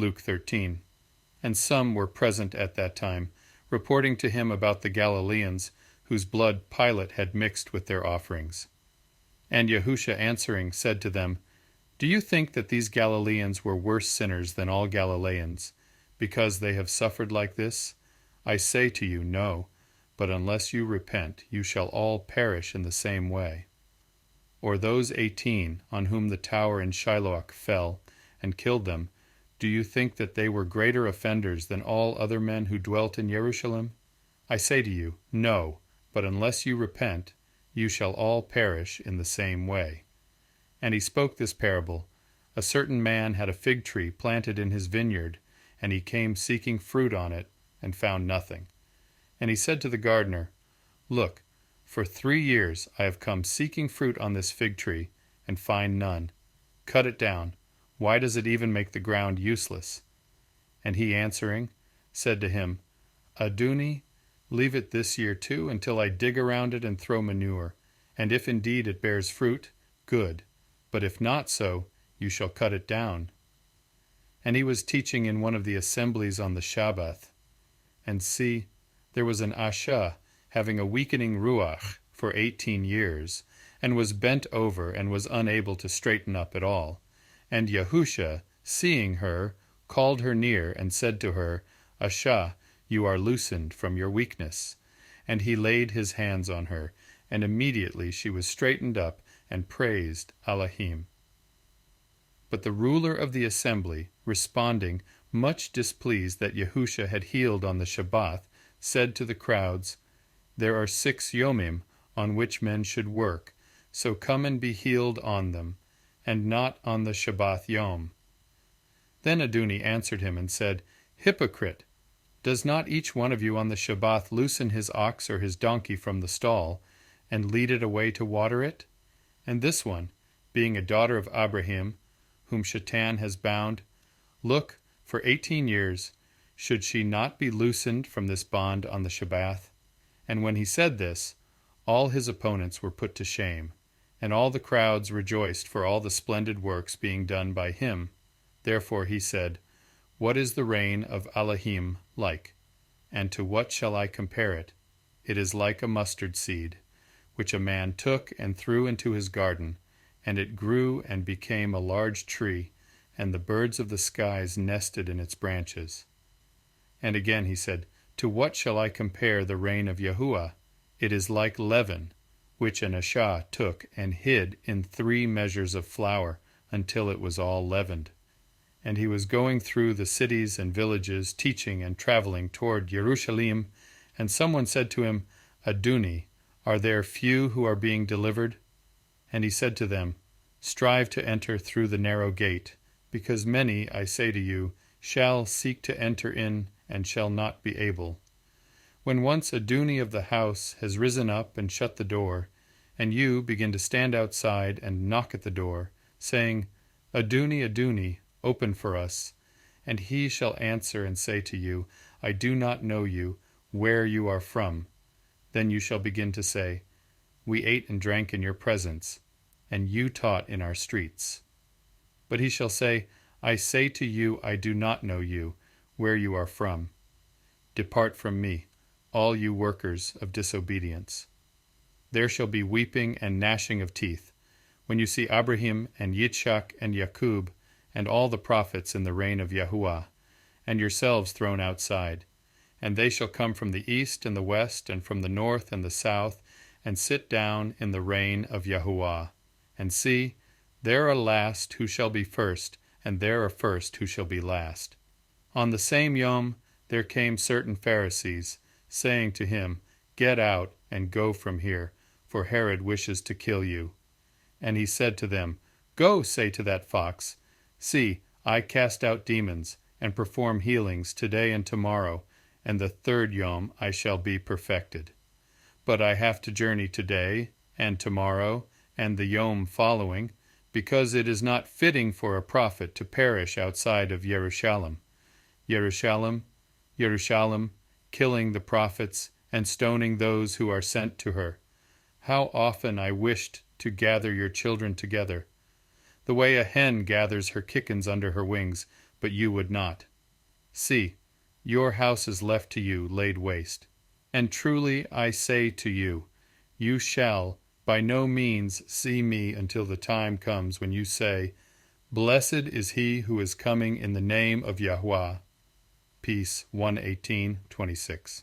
Luke 13. And some were present at that time, reporting to him about the Galileans, whose blood Pilate had mixed with their offerings. And Yahusha answering said to them, Do you think that these Galileans were worse sinners than all Galileans, because they have suffered like this? I say to you, no, but unless you repent, you shall all perish in the same way. Or those 18 on whom the tower in Shiloh fell and killed them, do you think that they were greater offenders than all other men who dwelt in Jerusalem? I say to you, no, but unless you repent, you shall all perish in the same way. And he spoke this parable. A certain man had a fig tree planted in his vineyard, and he came seeking fruit on it, and found nothing. And he said to the gardener, Look, for 3 years I have come seeking fruit on this fig tree, and find none. Cut it down. Why does it even make the ground useless? And he answering, said to him, Aduni, leave it this year too, until I dig around it and throw manure, and if indeed it bears fruit, good, but if not so, you shall cut it down. And he was teaching in one of the assemblies on the Sabbath. And see, there was an Asha, having a weakening ruach for 18 years, and was bent over and was unable to straighten up at all. And Yahusha, seeing her, called her near and said to her, Asha, you are loosened from your weakness. And he laid his hands on her, and immediately she was straightened up and praised Elohim. But the ruler of the assembly, responding, much displeased that Yahusha had healed on the Shabbath, said to the crowds, There are 6 yomim on which men should work, so come and be healed on them, and not on the Shabbath yom. Then Aduni answered him and said, Hypocrite! Does not each one of you on the Shabbath loosen his ox or his donkey from the stall, and lead it away to water it? And this one, being a daughter of Abraham, whom Shaitan has bound, look, for 18 years, should she not be loosened from this bond on the Shabbath? And when he said this, all his opponents were put to shame, and all the crowds rejoiced for all the splendid works being done by him. Therefore he said, What is the reign of Elohim like? And to what shall I compare it? It is like a mustard seed, which a man took and threw into his garden, and it grew and became a large tree, and the birds of the skies nested in its branches. And again he said, To what shall I compare the reign of Yahuah? It is like leaven, which an Asha took and hid in 3 measures of flour, until it was all leavened. And he was going through the cities and villages, teaching and traveling toward Jerusalem, and someone said to him, Aduni, are there few who are being delivered? And he said to them, Strive to enter through the narrow gate, because many, I say to you, shall seek to enter in and shall not be able. When once Aduni of the house has risen up and shut the door, and you begin to stand outside and knock at the door, saying, Aduni, Aduni, open for us, and he shall answer and say to you, I do not know you, where you are from. Then you shall begin to say, We ate and drank in your presence, and you taught in our streets. But he shall say, I say to you, I do not know you, where you are from. Depart from me, all you workers of disobedience. There shall be weeping and gnashing of teeth, when you see Abraham and Yitzchak and Yakub and all the prophets in the reign of Yahuah, and yourselves thrown outside. And they shall come from the east and the west, and from the north and the south, and sit down in the reign of Yahuah. And see, there are last who shall be first, and there are first who shall be last. On the same yom there came certain Pharisees, saying to him, Get out and go from here, for Herod wishes to kill you. And he said to them, Go, say to that fox, See, I cast out demons, and perform healings today and tomorrow, and the 3rd yom I shall be perfected. But I have to journey today, and tomorrow, and the yom following, because it is not fitting for a prophet to perish outside of Jerusalem. Jerusalem, Jerusalem, killing the prophets, and stoning those who are sent to her. How often I wished to gather your children together, the way a hen gathers her chickens under her wings, but you would not. See, your house is left to you laid waste. And truly I say to you, you shall by no means see me until the time comes when you say, Blessed is he who is coming in the name of Yahuah. Peace 1:18-26.